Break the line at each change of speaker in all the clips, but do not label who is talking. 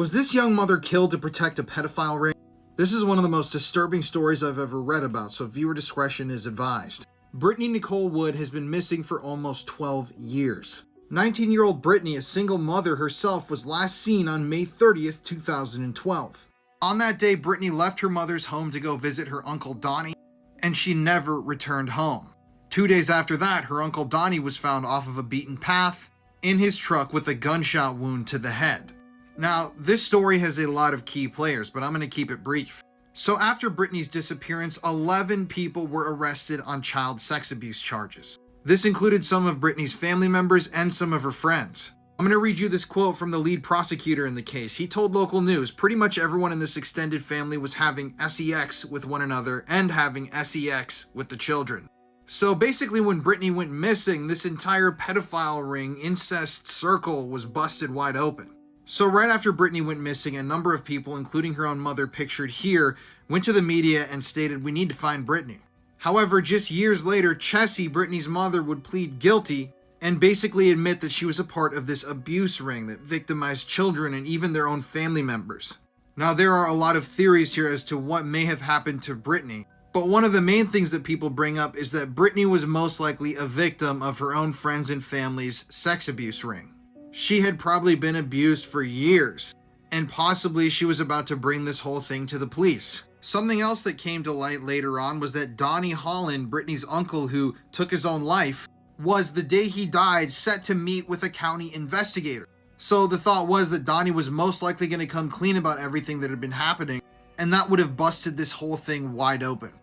Was this young mother killed to protect a pedophile ring? This is one of the most disturbing stories I've ever read about, so viewer discretion is advised. Brittany Nicole Wood has been missing for almost 12 years. 19-year-old Brittany, a single mother herself, was last seen on May 30th, 2012. On that day, Brittany left her mother's home to go visit her Uncle Donnie, and she never returned home. 2 days after that, her Uncle Donnie was found off of a beaten path in his truck with a gunshot wound to the head. Now, this story has a lot of key players, but I'm going to keep it brief. So after Brittany's disappearance, 11 people were arrested on child sex abuse charges. This included some of Brittany's family members and some of her friends. I'm going to read you this quote from the lead prosecutor in the case. He told local news, pretty much everyone in this extended family was having sex with one another and having sex with the children. So basically when Brittany went missing, this entire pedophile ring, incest circle was busted wide open. So right after Brittany went missing, a number of people, including her own mother pictured here, went to the media and stated, "We need to find Brittany." However, just years later, Chessie, Brittany's mother, would plead guilty and basically admit that she was a part of this abuse ring that victimized children and even their own family members. Now, there are a lot of theories here as to what may have happened to Brittany, but one of the main things that people bring up is that Brittany was most likely a victim of her own friends and family's sex abuse ring. She had probably been abused for years, and possibly she was about to bring this whole thing to the police. Something else that came to light later on was that Donnie Holland, Brittany's uncle who took his own life, was the day he died set to meet with a county investigator. So the thought was that Donnie was most likely going to come clean about everything that had been happening, and that would have busted this whole thing wide open.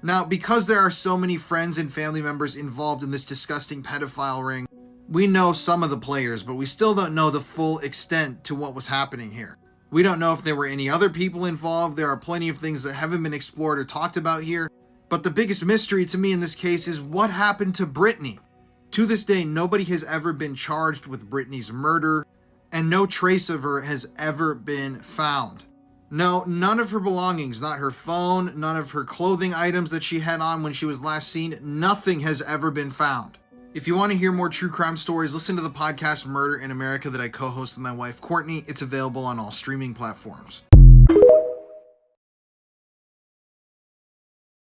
Now, because there are so many friends and family members involved in this disgusting pedophile ring, we know some of the players, but we still don't know the full extent to what was happening here. We don't know if there were any other people involved. There are plenty of things that haven't been explored or talked about here. But the biggest mystery to me in this case is what happened to Brittany. To this day, nobody has ever been charged with Brittany's murder, and no trace of her has ever been found. No, none of her belongings, not her phone, none of her clothing items that she had on when she was last seen, nothing has ever been found. If you want to hear more true crime stories, listen to the podcast Murder in America that I co-host with my wife Courtney. It's available on all streaming platforms.